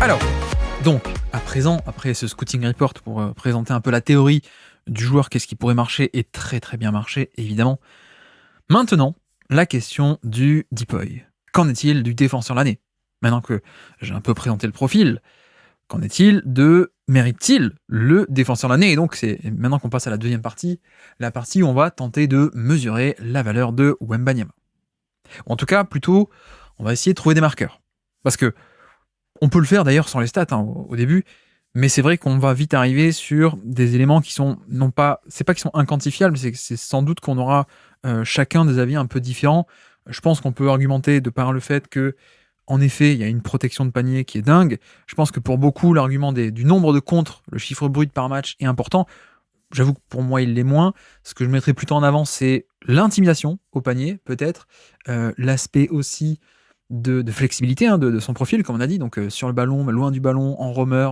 Alors, donc, à présent, après ce scouting report pour présenter un peu la théorie du joueur, qu'est-ce qui pourrait marcher et très très bien marcher, évidemment. Maintenant, la question du DPOY. Qu'en est-il du défenseur de l'année? Maintenant que j'ai un peu présenté le profil, qu'en est-il de mérite-t-il le défenseur de l'année? Et donc, c'est maintenant qu'on passe à la deuxième partie, la partie où on va tenter de mesurer la valeur de Wembanyama. Ou en tout cas, plutôt, on va essayer de trouver des marqueurs. Parce que on peut le faire d'ailleurs sans les stats au début, mais c'est vrai qu'on va vite arriver sur des éléments qui sont non pas, c'est pas qu'ils sont inquantifiables, c'est sans doute qu'on aura chacun des avis un peu différents. Je pense qu'on peut argumenter de par le fait que, en effet, il y a une protection de panier qui est dingue. Je pense que pour beaucoup, l'argument du nombre de contres, le chiffre brut par match est important. J'avoue que pour moi, il l'est moins. Ce que je mettrais plutôt en avant, c'est l'intimidation au panier, peut-être. L'aspect aussi de flexibilité de son profil, comme on a dit, donc sur le ballon, loin du ballon, en roamer,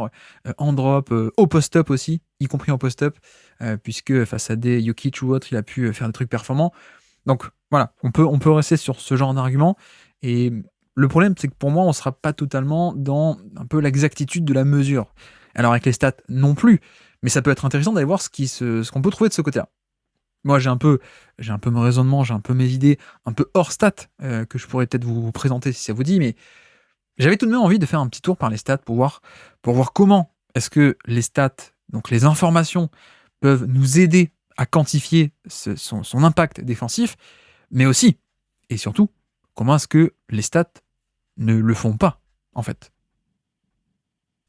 en drop, au post-up aussi, y compris en post-up, puisque face à des Jokic ou autres, il a pu faire des trucs performants. Donc voilà, on peut rester sur ce genre d'argument. Et le problème, c'est que pour moi, on ne sera pas totalement dans un peu l'exactitude de la mesure. Alors avec les stats non plus, mais ça peut être intéressant d'aller voir ce qu'on peut trouver de ce côté-là. Moi, j'ai un peu mon raisonnement, j'ai un peu mes idées, un peu hors stats, que je pourrais peut-être vous présenter si ça vous dit, mais j'avais tout de même envie de faire un petit tour par les stats pour voir comment est-ce que les stats, donc les informations, peuvent nous aider à quantifier son impact défensif, mais aussi, et surtout, comment est-ce que les stats ne le font pas, en fait.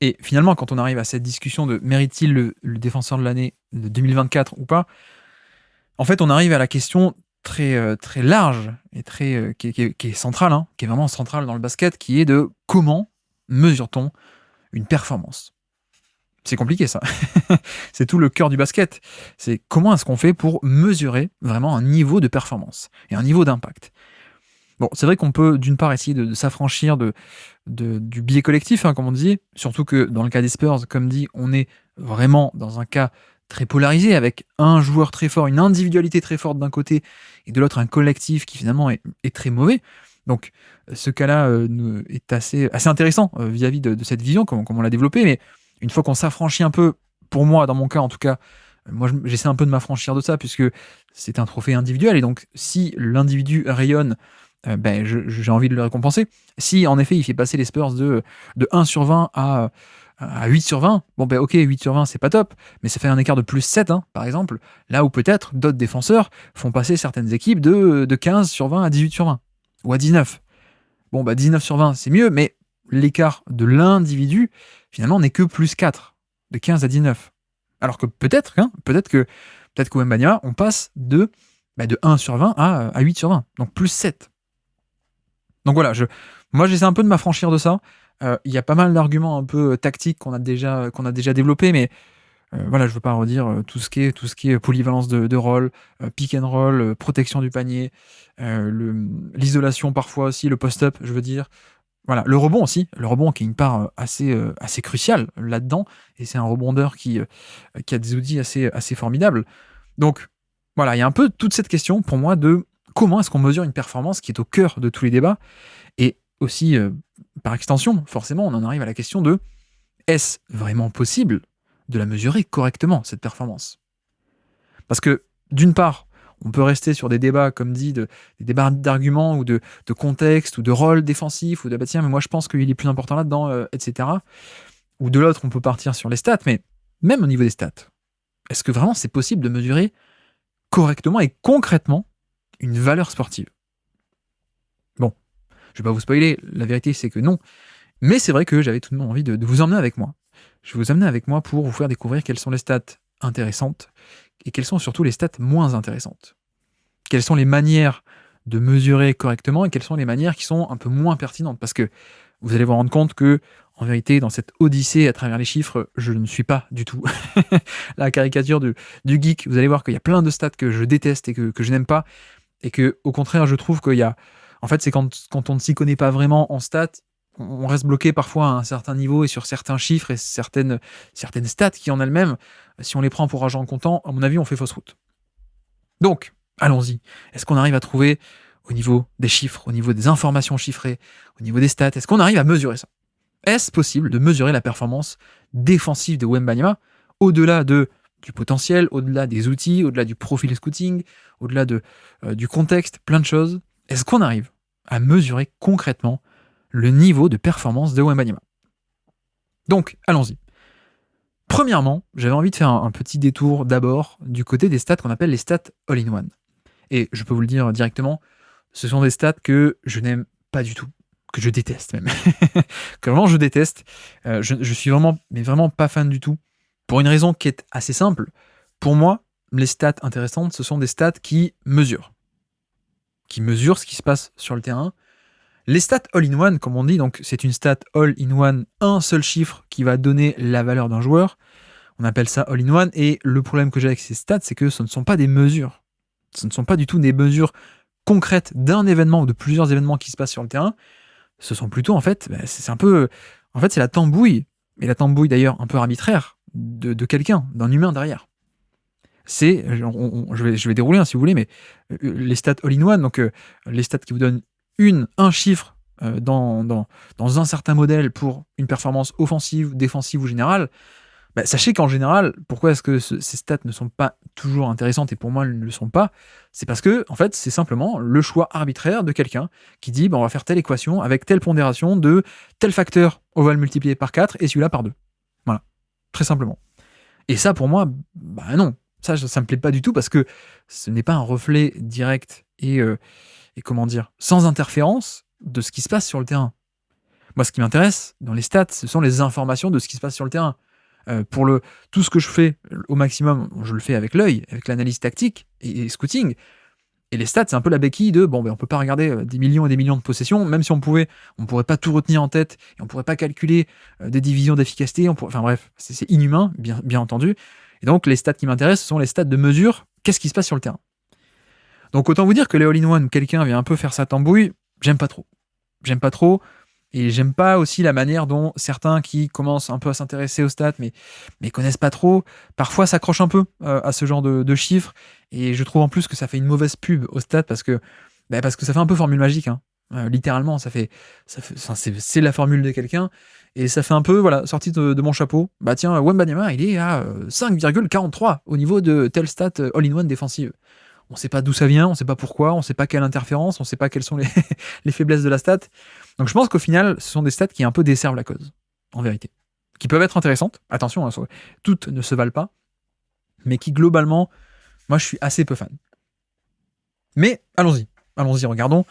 Et finalement, quand on arrive à cette discussion de mérite-t-il le défenseur de l'année de 2024 ou pas, en fait, on arrive à la question très, très large et qui est centrale, qui est vraiment centrale dans le basket, qui est de comment mesure-t-on une performance? C'est compliqué ça. C'est tout le cœur du basket. C'est comment est-ce qu'on fait pour mesurer vraiment un niveau de performance et un niveau d'impact. Bon, c'est vrai qu'on peut d'une part essayer de s'affranchir du biais collectif, comme on dit, surtout que dans le cas des Spurs, comme dit, on est vraiment dans un cas très polarisé, avec un joueur très fort, une individualité très forte d'un côté, et de l'autre un collectif qui finalement est très mauvais. Donc ce cas-là est assez intéressant vis-à-vis de cette vision, comme on l'a développée, mais une fois qu'on s'affranchit un peu, pour moi, dans mon cas en tout cas, moi j'essaie un peu de m'affranchir de ça, puisque c'est un trophée individuel, et donc si l'individu rayonne, j'ai envie de le récompenser. Si en effet il fait passer les Spurs de 1 sur 20 à 8 sur 20, ok, 8 sur 20 c'est pas top, mais ça fait un écart de plus 7, par exemple, là où peut-être d'autres défenseurs font passer certaines équipes de 15 sur 20 à 18 sur 20, ou à 19. 19 sur 20 c'est mieux, mais l'écart de l'individu finalement n'est que plus 4, de 15 à 19. Alors que peut-être que Wembanyama, on passe de 1 sur 20 à 8 sur 20, donc plus 7. Donc voilà, moi j'essaie un peu de m'affranchir de ça. Il y a pas mal d'arguments un peu tactiques qu'on a déjà développés, mais voilà, je veux pas redire tout ce qui est polyvalence de rôle, pick and roll, protection du panier, l'isolation parfois aussi, le post-up, je veux dire. Voilà, le rebond qui est une part assez cruciale là-dedans, et c'est un rebondeur qui a des outils assez formidables. Donc voilà, il y a un peu toute cette question pour moi de comment est-ce qu'on mesure une performance qui est au cœur de tous les débats, et aussi, par extension, forcément, on en arrive à la question de est-ce vraiment possible de la mesurer correctement, cette performance? Parce que, d'une part, on peut rester sur des débats, comme dit, des débats d'arguments ou de contexte ou de rôle défensif, ou de tiens, mais moi je pense qu'il est plus important là-dedans, etc. Ou de l'autre, on peut partir sur les stats, mais même au niveau des stats, est-ce que vraiment c'est possible de mesurer correctement et concrètement une valeur sportive? Bon, je vais pas vous spoiler, la vérité c'est que non, mais c'est vrai que j'avais tout de même envie de vous emmener avec moi. Je vais vous emmener avec moi pour vous faire découvrir quelles sont les stats intéressantes et quelles sont surtout les stats moins intéressantes. Quelles sont les manières de mesurer correctement et quelles sont les manières qui sont un peu moins pertinentes, parce que vous allez vous rendre compte que, en vérité, dans cette odyssée à travers les chiffres, je ne suis pas du tout la caricature du geek. Vous allez voir qu'il y a plein de stats que je déteste et que je n'aime pas, et que, au contraire, je trouve qu'il y a... En fait, c'est quand on ne s'y connaît pas vraiment en stats, on reste bloqué parfois à un certain niveau et sur certains chiffres et certaines stats qui en elles-mêmes, si on les prend pour argent comptant, à mon avis, on fait fausse route. Donc, allons-y. Est-ce qu'on arrive à trouver, au niveau des chiffres, au niveau des informations chiffrées, au niveau des stats, est-ce qu'on arrive à mesurer ça? est-ce possible de mesurer la performance défensive de Wembanyama au-delà du potentiel, au-delà des outils, au-delà du profil scouting, au-delà du contexte, plein de choses? Est-ce qu'on arrive à mesurer concrètement le niveau de performance de Wembanyama? Donc, allons-y. Premièrement, j'avais envie de faire un petit détour d'abord du côté des stats qu'on appelle les stats all-in-one. Et je peux vous le dire directement, ce sont des stats que je n'aime pas du tout, que je déteste même. Que vraiment je déteste. Je suis vraiment pas fan du tout. Pour une raison qui est assez simple. Pour moi, les stats intéressantes, ce sont des stats qui mesurent ce qui se passe sur le terrain. Les stats all-in-one, comme on dit, donc c'est une stat all-in-one, un seul chiffre qui va donner la valeur d'un joueur. On appelle ça all-in-one. Et le problème que j'ai avec ces stats, c'est que ce ne sont pas des mesures. Ce ne sont pas du tout des mesures concrètes d'un événement ou de plusieurs événements qui se passent sur le terrain. Ce sont plutôt, en fait, c'est un peu... En fait, c'est la tambouille. Et la tambouille, d'ailleurs, un peu arbitraire de quelqu'un, d'un humain derrière. Je vais dérouler, si vous voulez, mais les stats all-in-one, donc les stats qui vous donnent un chiffre dans un certain modèle pour une performance offensive, défensive ou générale, sachez qu'en général, pourquoi est-ce que ces stats ne sont pas toujours intéressantes, et pour moi elles ne le sont pas, c'est parce que en fait c'est simplement le choix arbitraire de quelqu'un qui dit on va faire telle équation avec telle pondération de tel facteur, on va le multiplier par 4 et celui-là par 2. Voilà, très simplement. Et ça pour moi, non, ça me plaît pas du tout parce que ce n'est pas un reflet direct et comment dire, sans interférence de ce qui se passe sur le terrain. Moi ce qui m'intéresse dans les stats, ce sont les informations de ce qui se passe sur le terrain. Tout ce que je fais au maximum, je le fais avec l'œil, avec l'analyse tactique et scouting. Et les stats, c'est un peu la béquille de on peut pas regarder des millions et des millions de possessions, même si on pourrait pas tout retenir en tête et on pourrait pas calculer des divisions d'efficacité. Enfin bref, c'est inhumain, bien entendu. Et donc les stats qui m'intéressent, ce sont les stats de mesure. Qu'est-ce qui se passe sur le terrain? Donc autant vous dire que les all-in-one, quelqu'un vient un peu faire sa tambouille, j'aime pas trop. Et j'aime pas aussi la manière dont certains qui commencent un peu à s'intéresser aux stats, mais connaissent pas trop, parfois s'accrochent un peu à ce genre de chiffres. Et je trouve en plus que ça fait une mauvaise pub aux stats parce que ça fait un peu formule magique. Littéralement, c'est la formule de quelqu'un. Et ça fait un peu, sorti de mon chapeau. Tiens, Wembanyama, il est à 5,43 au niveau de telle stat all-in-one défensive. On sait pas d'où ça vient, on sait pas pourquoi, on sait pas quelle interférence, on sait pas quelles sont les faiblesses de la stat. Donc je pense qu'au final, ce sont des stats qui un peu desservent la cause, en vérité. Qui peuvent être intéressantes, attention, toutes ne se valent pas, mais qui globalement, moi je suis assez peu fan. Mais allons-y, regardons.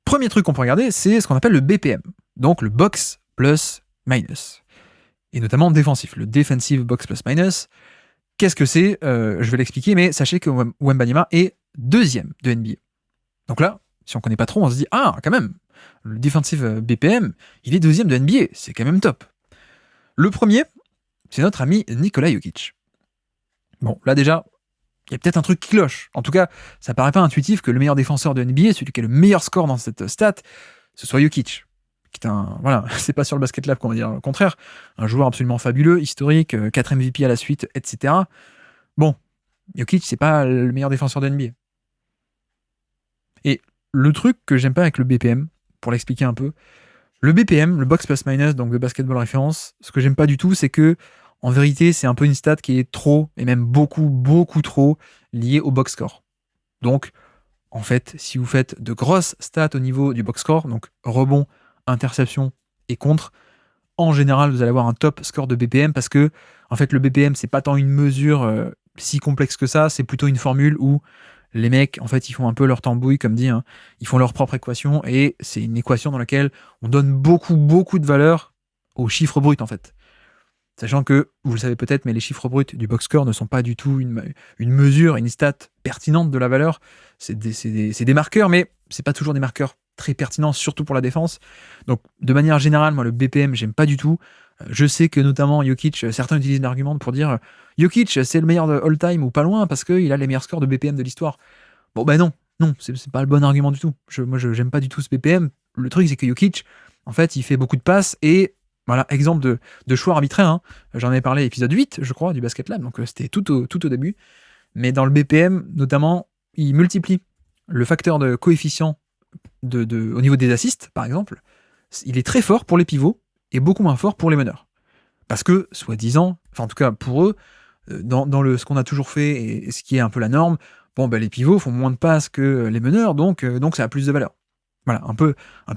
Premier truc qu'on peut regarder, c'est ce qu'on appelle le BPM, donc le Box Plus Minus. Et notamment défensif, le Defensive Box Plus Minus. Qu'est-ce que c'est? Je vais l'expliquer, mais sachez que Wembanyama est 2e de NBA. Donc là, si on connaît pas trop, on se dit quand même, le defensive BPM, il est 2e de NBA, c'est quand même top. Le premier, c'est notre ami Nikola Jokic. Bon, là déjà, il y a peut-être un truc qui cloche. En tout cas, ça paraît pas intuitif que le meilleur défenseur de NBA, celui qui a le meilleur score dans cette stat, ce soit Jokic. Qui est c'est pas sur le Basket Lab qu'on va dire le contraire, un joueur absolument fabuleux, historique, 4 MVP à la suite, etc. Bon, Jokic, c'est pas le meilleur défenseur de NBA. Et le truc que j'aime pas avec le BPM, pour l'expliquer un peu, le BPM, le Box Plus Minus, donc de Basketball Reference, ce que j'aime pas du tout, c'est que, en vérité, c'est un peu une stat qui est trop, et même beaucoup trop, liée au box score. Donc, en fait, si vous faites de grosses stats au niveau du box score, donc rebond, interception et contre, en général, vous allez avoir un top score de BPM parce que, en fait, le BPM, c'est pas tant une mesure si complexe que ça, c'est plutôt une formule où les mecs, en fait, ils font un peu leur tambouille, comme dit, ils font leur propre équation et c'est une équation dans laquelle on donne beaucoup de valeur aux chiffres bruts, en fait. Sachant que, vous le savez peut-être, mais les chiffres bruts du box score ne sont pas du tout une mesure, une stat pertinente de la valeur. C'est des marqueurs, mais c'est pas toujours des marqueurs très pertinents, surtout pour la défense. Donc, de manière générale, moi, le BPM, j'aime pas du tout. Je sais que, notamment, Jokic, certains utilisent l'argument pour dire Jokic, c'est le meilleur de all-time ou pas loin parce qu'il a les meilleurs scores de BPM de l'histoire. Bon, non, c'est pas le bon argument du tout. Moi, j'aime pas du tout ce BPM. Le truc, c'est que Jokic, en fait, il fait beaucoup de passes et voilà, exemple de choix arbitraire. J'en avais parlé à l'épisode 8, je crois, du Basket Lab, donc c'était tout au début. Mais dans le BPM, notamment, il multiplie le facteur de coefficient au niveau des assists, par exemple. Il est très fort pour les pivots est beaucoup moins fort pour les meneurs. Parce que, soi-disant, enfin en tout cas pour eux, dans ce qu'on a toujours fait et ce qui est un peu la norme, les pivots font moins de passes que les meneurs, donc ça a plus de valeur. Voilà, un peu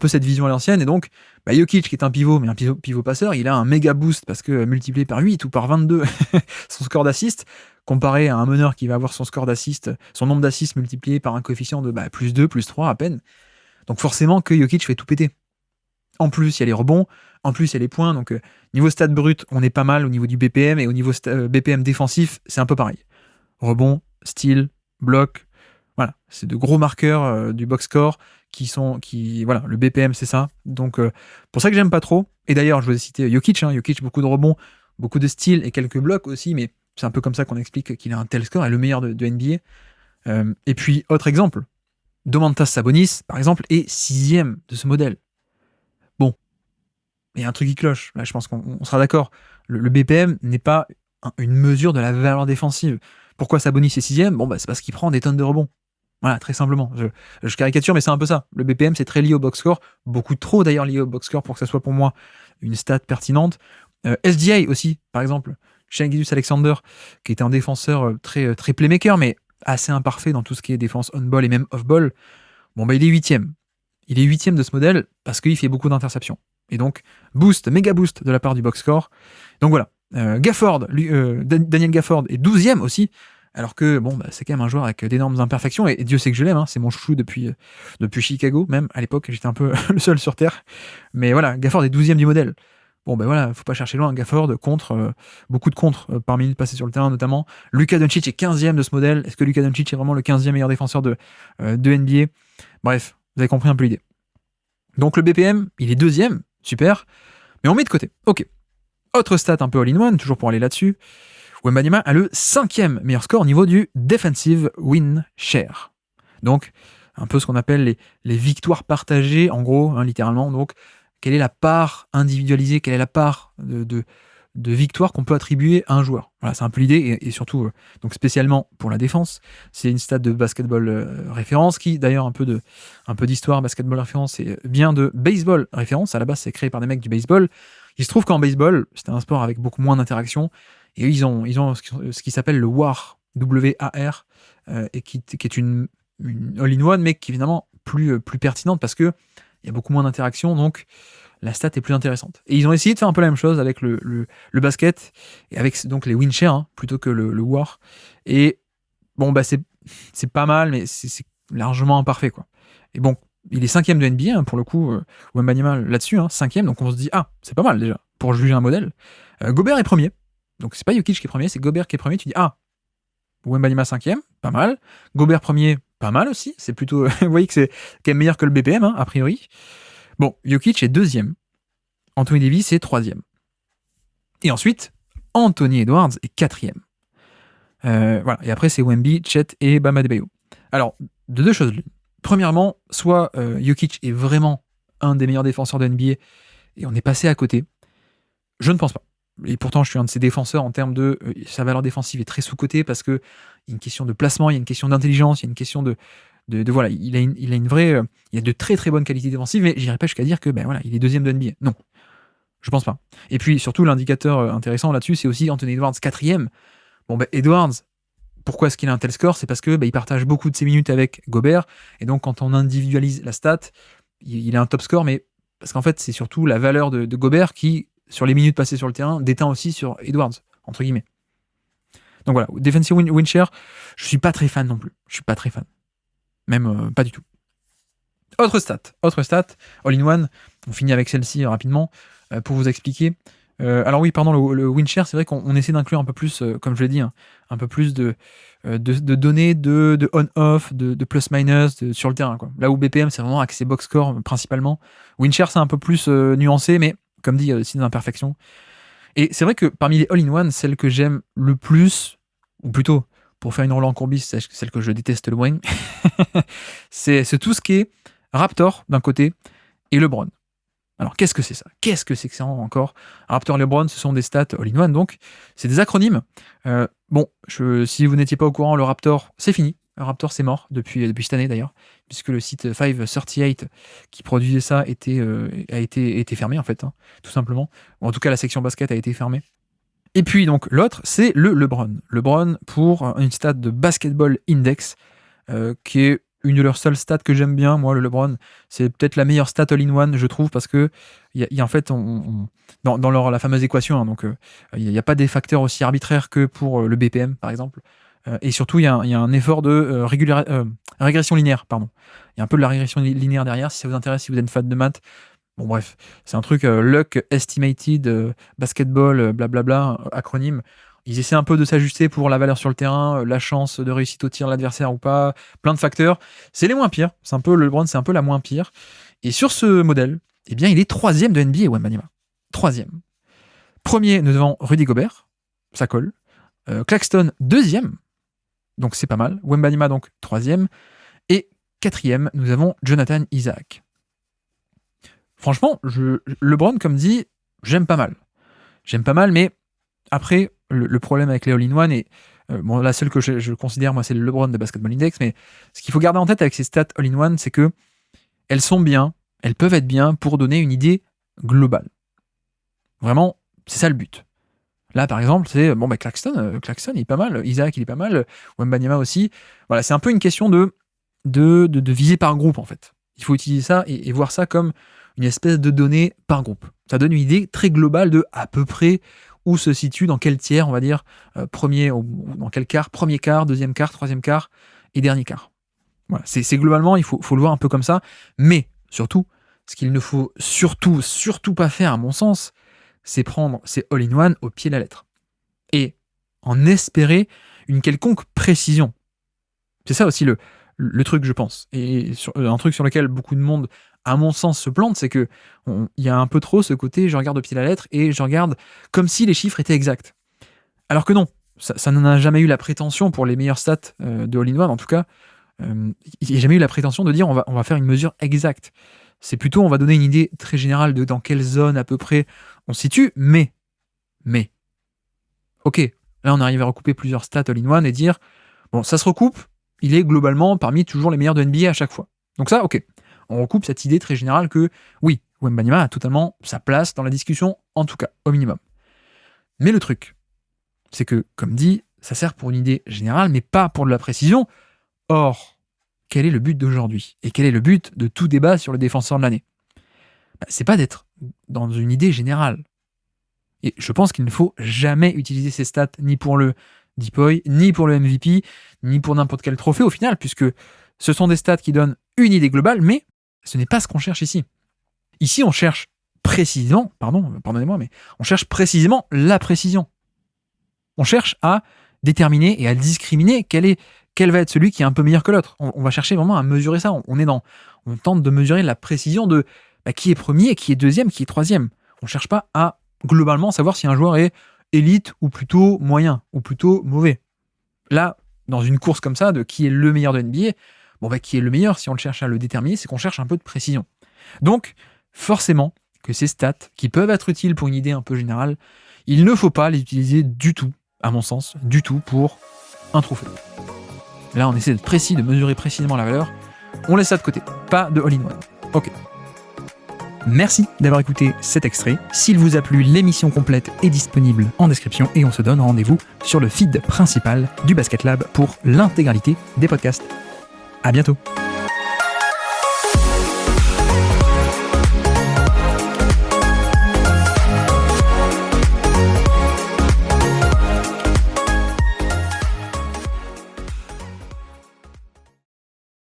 cette vision à l'ancienne, et donc Jokic, qui est un pivot, mais un pivot passeur, il a un méga boost parce que multiplié par 8 ou par 22 son score d'assist, comparé à un meneur qui va avoir son score d'assist, son nombre d'assists multiplié par un coefficient de plus 2, plus 3 à peine. Donc forcément que Jokic fait tout péter. En plus, il y a les rebonds, en plus, il y a les points, donc niveau stat brut, on est pas mal au niveau du BPM, et au niveau BPM défensif, c'est un peu pareil. Rebond, steal, bloc, voilà, c'est de gros marqueurs du box score voilà, le BPM c'est ça. Donc pour ça que j'aime pas trop. Et d'ailleurs, je vous ai cité Jokic, beaucoup de rebonds, beaucoup de steals et quelques blocs aussi, mais c'est un peu comme ça qu'on explique qu'il a un tel score et le meilleur de NBA. Et puis autre exemple, Domantas Sabonis par exemple est 6e de ce modèle. Bon, il y a un truc qui cloche. Là, je pense qu'on sera d'accord. Le BPM n'est pas une mesure de la valeur défensive. Pourquoi Sabonis est 6e ? C'est parce qu'il prend des tonnes de rebonds. Voilà, très simplement. Je caricature, mais c'est un peu ça. Le BPM, c'est très lié au box score. Beaucoup trop, d'ailleurs, lié au box score pour que ça soit pour moi une stat pertinente. SGA aussi, par exemple. Shai Gilgeous-Alexander, qui était un défenseur très, très playmaker, mais assez imparfait dans tout ce qui est défense on-ball et même off-ball. Il est 8e. Il est 8e de ce modèle parce qu'il fait beaucoup d'interceptions. Et donc, méga boost de la part du box score. Donc voilà. Gafford, Daniel Gafford est 12e aussi. Alors que, c'est quand même un joueur avec d'énormes imperfections, et Dieu sait que je l'aime, c'est mon chouchou depuis Chicago, même à l'époque, j'étais un peu le seul sur Terre. Mais voilà, Gafford est 12e du modèle. Voilà, faut pas chercher loin, Gafford contre, beaucoup de contre par minute passée sur le terrain notamment. Luka Doncic est 15e de ce modèle. Est-ce que Luka Doncic est vraiment le 15e meilleur défenseur de NBA ? Bref, vous avez compris un peu l'idée. Donc le BPM, il est 2e, super, mais on met de côté. Ok. Autre stat un peu all-in-one, toujours pour aller là-dessus. Wembanyama a le 5e meilleur score au niveau du Defensive Win Share. Donc, un peu ce qu'on appelle les victoires partagées, en gros, littéralement. Donc, quelle est la part individualisée, quelle est la part de victoire qu'on peut attribuer à un joueur. Voilà, c'est un peu l'idée, et surtout, donc spécialement pour la défense. C'est une stat de basketball référence, qui, d'ailleurs, un peu d'histoire, basketball référence, et bien de baseball référence. À la base, c'est créé par des mecs du baseball. Il se trouve qu'en baseball, c'était un sport avec beaucoup moins d'interaction. Et eux, ils ont ce qui s'appelle le WAR, W-A-R, et qui est une all-in-one, mais qui est évidemment plus pertinente parce qu'il y a beaucoup moins d'interaction, donc la stat est plus intéressante. Et ils ont essayé de faire un peu la même chose avec le basket, et avec donc les win shares, plutôt que le WAR. Et c'est pas mal, mais c'est largement imparfait, quoi. Et il est 5e de NBA, pour le coup, Wembanyama là-dessus, 5e, donc on se dit, c'est pas mal déjà, pour juger un modèle. Gobert est premier. Donc c'est pas Jokic qui est premier, c'est Gobert qui est premier. Tu dis, Wembanyama 5e, pas mal. Gobert premier, pas mal aussi. C'est plutôt, vous voyez que c'est quand même meilleur que le BPM, a priori. Jokic est 2e. Anthony Davis est 3e. Et ensuite, Anthony Edwards est 4e. Voilà. Et après, c'est Wemby, Chet et Bam Adebayo. Alors, de deux choses l'une. Premièrement, soit Jokic est vraiment un des meilleurs défenseurs de NBA et on est passé à côté. Je ne pense pas. Et pourtant, je suis un de ses défenseurs en termes de sa valeur défensive est très sous-cotée parce que il y a une question de placement, il y a une question d'intelligence, il y a une question de voilà, il a une vraie, il a de très très bonnes qualités défensives, mais j'irai pas jusqu'à dire que il est 2e de NBA. Non, je pense pas. Et puis surtout, l'indicateur intéressant là-dessus, c'est aussi Anthony Edwards 4e. Edwards, pourquoi est-ce qu'il a un tel score ? C'est parce que il partage beaucoup de ses minutes avec Gobert, et donc quand on individualise la stat, il a un top score, mais parce qu'en fait, c'est surtout la valeur de Gobert qui, sur les minutes passées sur le terrain, déteint aussi sur Edwards, entre guillemets. Donc voilà, defensive win share, je suis pas très fan non plus. Je suis pas très fan. Même pas du tout. Autre stat, all-in-one, on finit avec celle-ci rapidement, pour vous expliquer. Alors oui, pardon, le win share, c'est vrai qu'on essaie d'inclure un peu plus, comme je l'ai dit, un peu plus de données de on-off, de plus-minus sur le terrain, quoi. Là où BPM, c'est vraiment axé box score principalement. Win share, c'est un peu plus nuancé, mais comme dit, il y a aussi des imperfections. Et c'est vrai que parmi les all-in-one, celle que j'aime le plus, ou plutôt, pour faire une Roland Courbis, c'est celle que je déteste le moins, c'est tout ce qui est Raptor d'un côté et LeBron. Alors, qu'est-ce que c'est ça ? Qu'est-ce que c'est que ça encore ? Raptor, LeBron, ce sont des stats all-in-one, donc c'est des acronymes. Si vous n'étiez pas au courant, le Raptor, c'est fini. Raptor, c'est mort depuis cette année d'ailleurs, puisque le site 538 qui produisait ça a été fermé en fait, tout simplement. Ou en tout cas, la section basket a été fermée. Et puis donc l'autre, c'est le LeBron. LeBron pour une stat de Basketball Index, qui est une de leurs seules stats que j'aime bien. Moi, le LeBron, c'est peut-être la meilleure stat all-in-one, je trouve, parce que y a en fait, dans la fameuse équation, donc il n'y a pas des facteurs aussi arbitraires que pour le BPM, par exemple. Et surtout, il y a un effort de régression linéaire, pardon. Il y a un peu de la régression linéaire derrière, si ça vous intéresse, si vous êtes fan de maths. Bon, bref, c'est un truc Luck Estimated, Basketball, blablabla, acronyme. Ils essaient un peu de s'ajuster pour la valeur sur le terrain, la chance de réussite au tir de l'adversaire ou pas, plein de facteurs. C'est les moins pires. C'est un peu le LeBron, c'est un peu la moins pire. Et sur ce modèle, eh bien, il est 3e de NBA, Wembanyama. 3e. Premier, nous avons Rudy Gobert, ça colle. Claxton, 2e, donc c'est pas mal. Wembanyama, donc 3e. Et 4e, nous avons Jonathan Isaac. Franchement, LeBron, comme dit, j'aime pas mal. J'aime pas mal, mais après, le problème avec les all-in-one, et la seule que je considère, moi, c'est le LeBron de Basketball Index, mais ce qu'il faut garder en tête avec ces stats all-in-one, c'est que elles sont bien, elles peuvent être bien pour donner une idée globale. Vraiment, c'est ça le but. Là, par exemple, c'est Claxton, il est pas mal, Isaac, il est pas mal, Wembanyama aussi. Voilà, c'est un peu une question de viser par groupe, en fait. Il faut utiliser ça et voir ça comme une espèce de données par groupe. Ça donne une idée très globale de à peu près où se situe, dans quel tiers, on va dire, premier, ou dans quel quart, premier quart, deuxième quart, troisième quart et dernier quart. Voilà, c'est globalement, il faut le voir un peu comme ça, mais surtout, ce qu'il ne faut surtout pas faire, à mon sens, c'est prendre ces all-in-one au pied de la lettre. Et en espérer une quelconque précision. C'est ça aussi le truc, je pense. Et un truc sur lequel beaucoup de monde, à mon sens, se plante, c'est que il y a un peu trop ce côté, je regarde au pied de la lettre et je regarde comme si les chiffres étaient exacts. Alors que non, ça n'en a jamais eu la prétention pour les meilleures stats de all-in-one, en tout cas. Il n'y a jamais eu la prétention de dire on va faire une mesure exacte. C'est plutôt, on va donner une idée très générale de dans quelle zone à peu près on se situe, mais, ok, là on arrive à recouper plusieurs stats all-in-one et dire, bon, ça se recoupe, il est globalement parmi toujours les meilleurs de NBA à chaque fois. Donc ça, ok, on recoupe cette idée très générale que, oui, Wembanyama a totalement sa place dans la discussion, en tout cas, au minimum. Mais le truc, c'est que, comme dit, ça sert pour une idée générale, mais pas pour de la précision. Or, quel est le but d'aujourd'hui ? Et quel est le but de tout débat sur le défenseur de l'année ? C'est pas d'être dans une idée générale. Et je pense qu'il ne faut jamais utiliser ces stats ni pour le DPOY, ni pour le MVP, ni pour n'importe quel trophée au final, puisque ce sont des stats qui donnent une idée globale, mais ce n'est pas ce qu'on cherche ici. Ici, on cherche précisément, pardonnez-moi, mais on cherche précisément la précision. On cherche à déterminer et à discriminer quel va être celui qui est un peu meilleur que l'autre. On va chercher vraiment à mesurer ça. On tente de mesurer la précision de qui est premier, qui est deuxième, qui est troisième. On ne cherche pas à globalement savoir si un joueur est élite ou plutôt moyen, ou plutôt mauvais. Là, dans une course comme ça, de qui est le meilleur de NBA, qui est le meilleur, si on le cherche à le déterminer, c'est qu'on cherche un peu de précision. Donc, forcément, que ces stats, qui peuvent être utiles pour une idée un peu générale, il ne faut pas les utiliser du tout, à mon sens, du tout pour un trophée. Là, on essaie d'être précis, de mesurer précisément la valeur. On laisse ça de côté. Pas de all-in-one. Ok. Merci d'avoir écouté cet extrait. S'il vous a plu, l'émission complète est disponible en description et on se donne rendez-vous sur le feed principal du Basket Lab pour l'intégralité des podcasts. À bientôt.